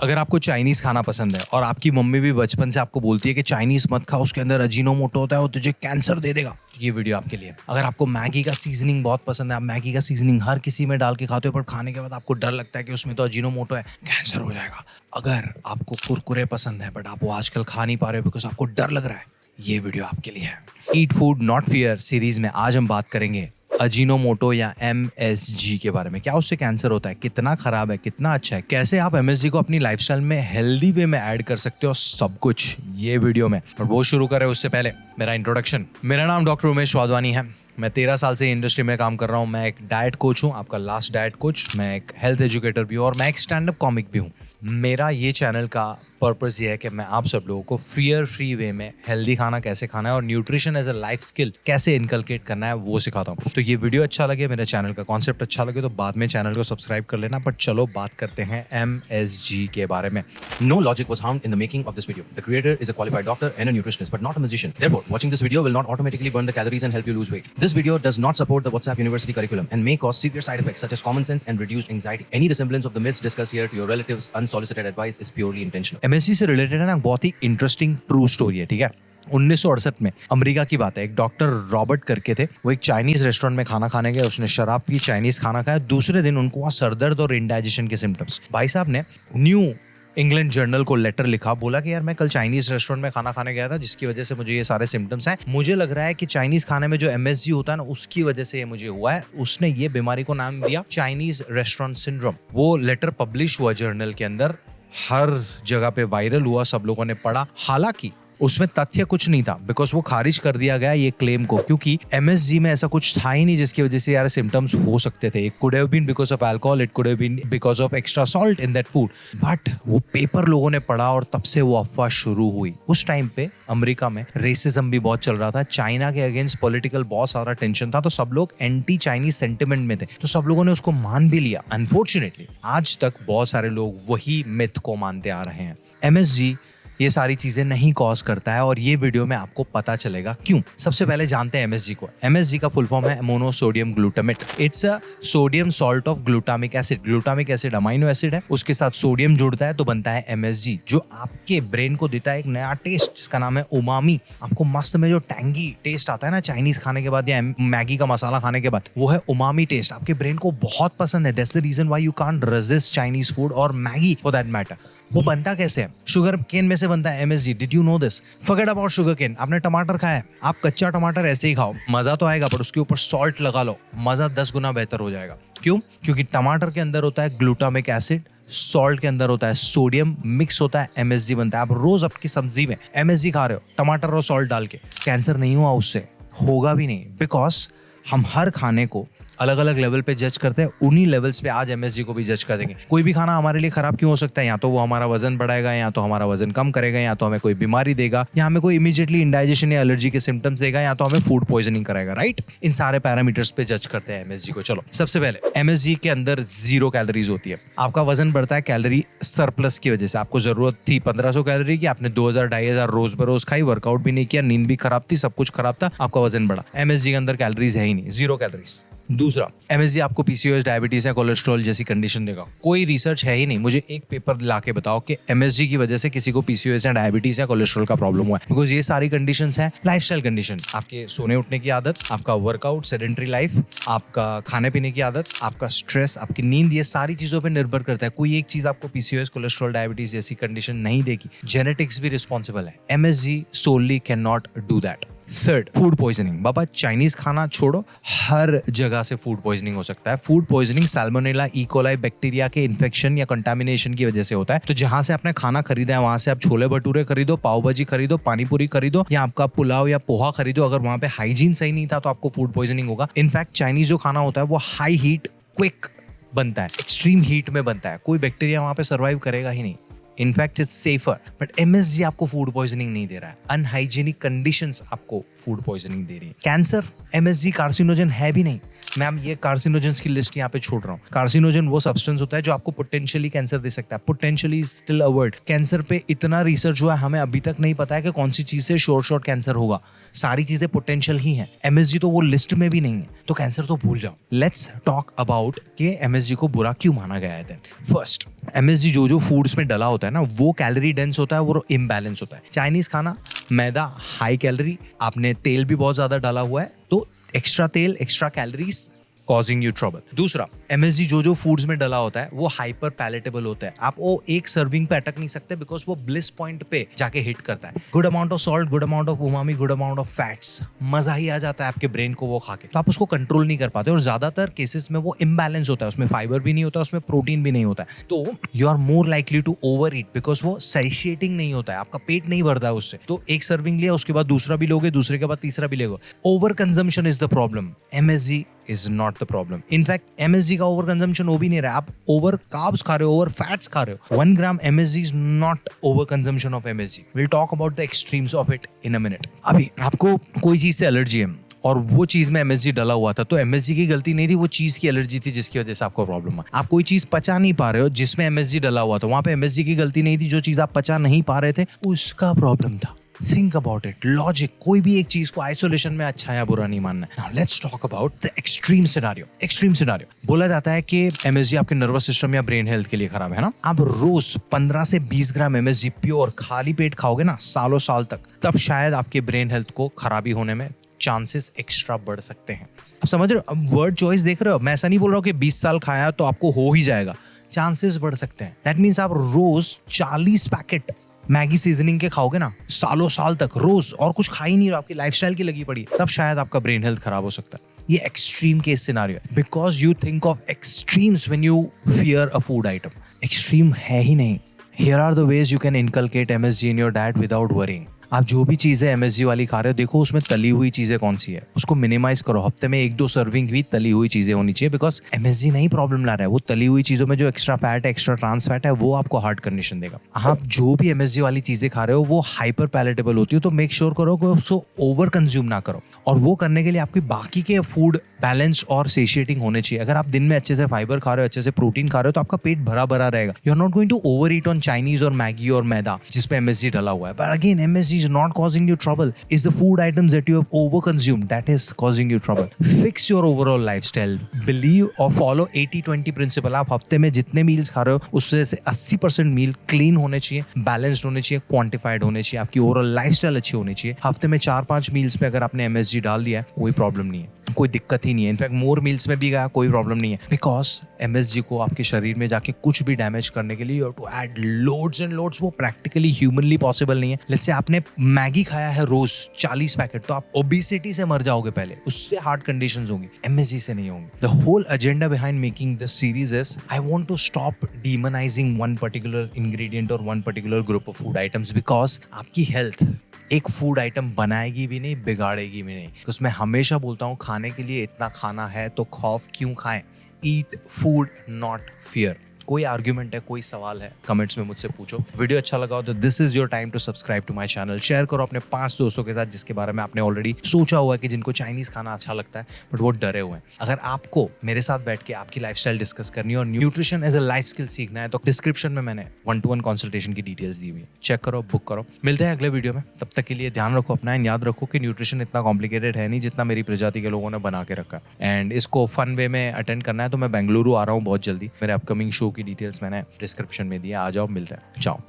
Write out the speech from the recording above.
अगर आपको चाइनीज खाना पसंद है और आपकी मम्मी भी बचपन से आपको बोलती है कि चाइनीज मत खा, उसके अंदर अजीनोमोटो होता है और तुझे कैंसर दे देगा, तो ये वीडियो आपके लिए। अगर आपको मैगी का सीजनिंग बहुत पसंद है, आप मैगी का सीजनिंग हर किसी में डाल के खाते हो, पर खाने के बाद आपको डर लगता है कि उसमें तो अजीनोमोटो है, कैंसर हो जाएगा। अगर आपको कुरकुरे पसंद है बट आप वो आजकल खा नहीं पा रहे हो बिकॉज आपको डर लग रहा है, ये वीडियो आपके लिए है। Eat food not fear series में आज हम बात करेंगे अजीनोमोटो या MSG के बारे में। क्या उससे कैंसर होता है, कितना खराब है, कितना अच्छा है, कैसे आप MSG को अपनी लाइफस्टाइल में हेल्दी वे में ऐड कर सकते हो, सब कुछ ये वीडियो में। और वो शुरू करें उससे पहले मेरा इंट्रोडक्शन। मेरा नाम डॉक्टर उमेश वाधवानी है। मैं 13 साल से इंडस्ट्री में काम कर रहा हूँ। मैं एक डाइट कोच हूँ, आपका लास्ट डाइट कोच। मैं एक हेल्थ एजुकेटर भी हूँ और मैं एक स्टैंड अप कॉमिक भी हूँ। मेरा ये चैनल का पर्पस ये है कि मैं आप सब लोगों को फियर फ्री वे में हेल्दी खाना कैसे खाना है और nutrition as a life skill कैसे इनकलकेट करना है वो सिखाता हूँ। तो ये वीडियो अच्छा लगे, मेरे चैनल का कॉन्सेप्ट अच्छा लगे तो बाद में चैनल को सब्सक्राइब कर लेना। बट चलो बात करते हैं MSG के बारे में। No logic was harmed in the making of this video. The creator is a qualified doctor and a nutritionist, but not a musician. Therefore, watching this video will not automatically burn the calories and help you lose weight. This video does not support the WhatsApp University curriculum and may cause severe side effects such as common sense and reduced anxiety. Any resemblance of the myths discussed here to your relatives' unsolicited advice is purely intentional. MSG से related है ना, बहुत ही interesting true story है, ठीक है। 1968 में America की बात है। एक डॉक्टर रॉबर्ट करके थे, वो एक चाइनीज रेस्टोरेंट में खाना खाने गए। उसने शराब पी, चाइनीज खाना खाया। दूसरे दिन उनको वहाँ सरदर्द और इंडाइजेशन के सिम्टम्स। भाई साहब ने न्यू इंग्लैंड जर्नल को लेटर लिखा, बोला कि यार मैं कल चाइनीज रेस्टोरेंट में खाना खाने गया था जिसकी वजह से मुझे ये सारे सिम्टम्स हैं। मुझे लग रहा है कि चाइनीज खाने में जो MSG होता है ना उसकी वजह से ये मुझे हुआ है। उसने ये बीमारी को नाम दिया चाइनीज रेस्टोरेंट सिंड्रोम। वो लेटर पब्लिश हुआ जर्नल के अंदर, हर जगह पे वायरल हुआ, सब लोगों ने पढ़ा। हालांकि उसमें तथ्य कुछ नहीं था बिकॉज वो खारिज कर दिया गया ये क्लेम को, क्योंकि MSG में ऐसा कुछ था ही नहीं जिसकी वजह से यार सिम्टम्स हो सकते थे। It could have been because of alcohol, it could have been because of extra salt in that food. But वो पेपर लोगों ने पढ़ा और तब से वो अफवाह शुरू हुई। उस टाइम पे अमेरिका में रेसिज्म भी बहुत चल रहा था, चाइना के अगेंस्ट पॉलिटिकल बहुत सारा टेंशन था, तो सब लोग एंटी चाइनीज सेंटिमेंट में थे, तो सब लोगों ने उसको मान भी लिया। अनफॉर्चुनेटली आज तक बहुत सारे लोग वही मिथ को मानते आ रहे हैं। MSG ये सारी चीजें नहीं कॉज करता है और ये वीडियो में आपको पता चलेगा क्यों। सबसे पहले जानते हैं MSG को। MSG का फुल फॉर्म है monosodium glutamate. It's a sodium salt of glutamic acid. Glutamic acid amino acid है, उसके साथ सोडियम जुड़ता है तो बनता है MSG, जो आपके ब्रेन को देता है एक नया टेस्ट जिसका नाम है उमामी। आपको मस्त में जो टैंगी टेस्ट आता है ना चाइनीज खाने के बाद या मैगी का मसाला खाने के बाद, वो है उमामी टेस्ट। आपके ब्रेन को बहुत पसंद है। That's the reason why you can't resist Chinese food और मैगी फॉर दैट मैटर। वो बनता कैसे है? शुगर केन में से बनता है MSG। Did you know this? Forget about sugarcane. आपने टमाटर खाया है, आप कच्चा टमाटर ऐसे ही खाओ, मजा तो आएगा, पर उसके ऊपर सॉल्ट लगा लो, मजा 10 गुना बेहतर हो जाएगा। क्यों? क्योंकि टमाटर के अंदर होता है ग्लूटामिक एसिड, सॉल्ट के अंदर होता है सोडियम, मिक्स होता है MSG बनता है। आप रोज आपकी सब्जी में MSG खा रहे हो, टमाटर और सॉल्ट डाल के, कैंसर नहीं हुआ उससे, होगा भी नहीं, बिकॉज हम हर खाने को अलग अलग लेवल पे जज करते हैं। उन्हीं लेवल्स पे आज MSG को भी जज कर देंगे। कोई भी खाना हमारे लिए खराब क्यों हो सकता है? या तो वो हमारा वजन बढ़ाएगा, या तो हमारा वजन कम करेगा, या तो हमें कोई बीमारी देगा, या हमें कोई इमीडिएटली इंडाइजेशन या एलर्जी के सिम्टम्स देगा, या तो हमें फूड पॉइजनिंग कराएगा, राइट? इन सारे पैरामीटर्स पे जज करते हैं MSG को। चलो सबसे पहले MSG के अंदर 0 कैलोरीज होती है। आपका वजन बढ़ता है कैलोरी सरप्लस की वजह से। आपको जरूरत थी 1500 कैलोरी की, आपने 2000-2500 रोज बरोज खाई, वर्कआउट भी नहीं किया, नींद भी खराब थी, सब कुछ खराब था, आपका वजन बढ़ा। MSG के अंदर कैलोरीज है ही नहीं, 0 कैलोरीज। दूसरा, MSG आपको PCOS, डायबिटीज या कोलेस्ट्रॉल जैसी कंडीशन देगा। कोई रिसर्च है ही नहीं। मुझे एक पेपर लाके बताओ कि MSG की वजह से किसी को PCOS या डायबिटीज या कोलेस्ट्रॉल का प्रॉब्लम हुआ है। बिकॉज ये सारी कंडीशंस हैं लाइफस्टाइल कंडीशन। आपके सोने उठने की आदत, आपका वर्कआउट, सेडेंटरी लाइफ, आपका खाने पीने की आदत, आपका स्ट्रेस, आपकी नींद, ये सारी चीजों पर निर्भर करता है। कोई एक चीज आपको PCOS, कोलेस्ट्रॉल, डायबिटीज जैसी कंडीशन नहीं देगी। जेनेटिक्स भी रिस्पॉन्सिबल है। MSG solely can not do that. Third, food poisoning. बाबा चाइनीज खाना छोड़ो, हर जगह से फूड पॉइजनिंग हो सकता है। Food poisoning Salmonella, E coli bacteria के इन्फेक्शन या कंटामिनेशन की वजह से होता है। तो जहां से आपने खाना खरीदा है वहां से आप छोले भटूरे खरीदो, पाव भाजी खरीदो, पानीपुरी खरीदो, या आपका पुलाव या पोहा खरीदो, अगर वहां पे हाइजीन सही नहीं था तो आपको फूड पॉइजनिंग होगा। इनफैक्ट चाइनीज जो खाना होता है वो हाई हीट क्विक बनता है, एक्सट्रीम हीट में बनता है। कोई बैक्टीरिया वहां पे सर्वाइव करेगा ही नहीं। In fact it's safer, but MSG आपको फूड पॉइजनिंग नहीं दे रहा है, अनहाइजीनिक कंडीशंस आपको फूड पॉइजनिंग दे रही है। कैंसर MSG कार्सिनोजन है भी नहीं। मैम ये कार्सिनोजेंस की लिस्ट यहाँ पे छोड़ रहा हूँ। कार्सिनोजन वो सब्सटेंस होता है जो आपको पोटेंशियली कैंसर दे सकता है, potentially still a word. Cancer पे इतना रिसर्च हुआ है, हमें अभी तक नहीं पता है कि कौन सी चीज से शॉर्ट कैंसर होगा। सारी चीजें पोटेंशियल ही हैं, MSG तो वो लिस्ट में भी नहीं है, तो कैंसर तो भूल जाओ। लेट्स टॉक अबाउट कि MSG को बुरा क्यों माना गया है। फर्स्ट, MSG जो फूड्स में डला होता है ना, वो कैलोरी डेंस होता है, वो इम्बैलेंस होता है। चाइनीज खाना, मैदा हाई कैलोरी, आपने तेल भी बहुत ज्यादा डाला हुआ है, तो एक्स्ट्रा तेल, extra calories causing you trouble। दूसरा, MSG जो फूड्स में डला होता है वो हाइपर पैलेटेबल होता है। आप वो एक सर्विंग पे अटक नहीं सकते बिकॉज वो ब्लिस पॉइंट पे जाके हिट करता है। Good amount of salt, good amount of umami, good amount of fats, मजा ही आ जाता है आपके ब्रेन को वो खा के, तो आप उसको कंट्रोल नहीं कर पाते। और ज्यादातर केसेस में वो इम्बैलेंस होता है, उसमें फाइबर भी नहीं होता, उसमें प्रोटीन भी नहीं होता है, तो you are more likely to overeat because वो सैटिस्फाइंग नहीं होता है, आपका पेट नहीं भरता है उससे। तो एक सर्विंग लिया, उसके बाद दूसरा भी लोगे, दूसरे के बाद तीसरा भी लोगे। Over consumption is the problem, MSG is not the problem। In fact, MSG का ओवर कंजम्पशन हो भी नहीं रहा है, आप ओवर कार्ब्स खा रहे हो, ओवर फैट्स खा रहे हो। 1 gram MSG is not over consumption of MSG। We'll talk about the extremes of it in a minute। अभी आपको कोई चीज से एलर्जी है और वो चीज में MSG डला हुआ था, तो MSG की गलती नहीं थी, वो चीज की एलर्जी थी जिसकी वजह से आपको प्रॉब्लम है। आप कोई चीज पचा नहीं पा रहे हो जिसमें MSG डला हुआ था, वहां पे MSG की गलती नहीं थी, जो चीज आप पचा नहीं पा रहे थे उसका प्रॉब्लम था। Think about it, logic. कोई भी एक चीज को आइसोलेशन में अच्छा या बुरा नहीं मानना है। Now let's talk about the extreme scenario। Extreme scenario बोला जाता है कि MSG आपके नर्वस सिस्टम या ब्रेन हेल्थ के लिए खराब है ना। आप रोज 15 से 20 ग्राम MSG प्योर खाली पेट खाओगे ना सालों साल तक, तब शायद आपके ब्रेन हेल्थ को खराबी होने में चांसेस एक्स्ट्रा बढ़ सकते हैं। आप समझ रहे हो, वर्ड चॉइस देख रहे हो। मैं ऐसा नहीं बोल रहा हूँ कि 20 साल खाया तो आपको हो ही जाएगा, चांसेस बढ़ सकते हैं। दैट मीन्स आप रोज 40 पैकेट मैगी सीजनिंग के खाओगे ना सालों साल तक रोज, और कुछ खा ही नहीं रहे, आपकी लाइफस्टाइल की लगी पड़ी, तब शायद आपका ब्रेन हेल्थ खराब हो सकता है। ये एक्सट्रीम केस सिनारियो है, because you think of extremes when you fear a food item. Extreme है ही नहीं। Here are the ways you can inculcate MSG in your diet without worrying. आप जो भी चीजें MSG वाली खा रहे हो, देखो उसमें तली हुई चीजें कौन सी है, उसको मिनिमाइज करो। हफ्ते में 1-2 सर्विंग भी तली हुई चीजें होनी चाहिए, बिकॉज MSG नहीं प्रॉब्लम ला रहा है, वो तली हुई चीजों में जो एक्स्ट्रा फैट है, एक्स्ट्रा ट्रांस फैट है, वो आपको हार्ट कंडीशन देगा। आप जो भी MSG वाली चीजें खा रहे हो वो हाइपर पैलेटेबल होती है, तो मेक श्योर करो कि उसको ओवर कंज्यूम ना करो। और वो करने के लिए आपकी बाकी के फूड बैलेंस और सेशिएटिंग होने चाहिए। अगर आप दिन में अच्छे से फाइबर खा रहे हो, अच्छे से प्रोटीन खा रहे हो, तो आपका पेट भरा भरा रहेगा। You are not going to overeat on Chinese और मैगी और मैदा जिसपे MSG डला हुआ है। But again MSG is not causing you trouble, is the food items that you have over consumed that is causing you trouble। Fix your overall lifestyle, believe or follow 80-20 principle। आप हफ्ते में जितने meals खा रहे हो उससे से 80% मील clean होने चाहिए, बैलेंस्ड होने चाहिए, क्वांटिफाइड होने चाहिए, आपकी ओवरऑल लाइफस्टाइल अच्छी होनी चाहिए। हफ्ते में 4-5 मील्स में अगर आपने MSG डाल दिया है, कोई प्रॉब्लम नहीं है, कोई दिक्कत ही नहीं है। इनफैक्ट मोर मील्स में भी गया कोई प्रॉब्लम नहीं है, बिकॉज MSG को आपके शरीर में जाके कुछ भी डैमेज करने के लिए you have to add loads and loads. वो प्रैक्टिकली ह्यूमनली पॉसिबल नहीं है। लेट्स से आपने मैगी खाया है रोज 40 पैकेट, तो आप ओबेसिटी से मर जाओगे पहले, उससे हार्ट कंडीशंस होंगी, MSG से नहीं होंगी। The whole agenda behind making this series is I want to stop demonising one particular ingredient और one particular group of food items, because आपकी हेल्थ एक फूड आइटम बनाएगी भी नहीं, बिगाड़ेगी भी नहीं। उसमें हमेशा बोलता हूँ, खाने के लिए इतना खाना है तो खौफ क्यों खाएं। Eat food not fear. कोई आर्ग्यूमेंट है, कोई सवाल है, कमेंट्स में मुझसे पूछो। वीडियो अच्छा लगा हो तो this is your time to subscribe to my channel. Share करो अपने 5 दोस्तों के साथ जिसके बारे में आपने ऑलरेडी सोचा हुआ है कि जिनको चाइनीज खाना अच्छा लगता है बट वो डरे हुए हैं। अगर आपको मेरे साथ बैठ के आपकी लाइफस्टाइल डिस्कस करनी है और nutrition as a life skill सीखना है, तो डिस्क्रिप्शन में मैंने 1-to-1 कंसल्टेशन की डिटेल्स दी हुई है, चेक करो, बुक करो। मिलते हैं अगले वीडियो में, तब तक के लिए ध्यान रखो अपना, एंड याद रखो कि न्यूट्रिशन इतना कॉम्प्लिकेटेड है नहीं जितना मेरी प्रजाति के लोगों ने बना के रखा है। एंड इसको फन वे में अटेंड करना है तो मैं बेंगलुरु आ रहा हूँ बहुत जल्दी। मेरे अपकमिंग शो की डिटेल्स मैंने डिस्क्रिप्शन में दिया, आ जाओ, मिलते हैं, चाओ।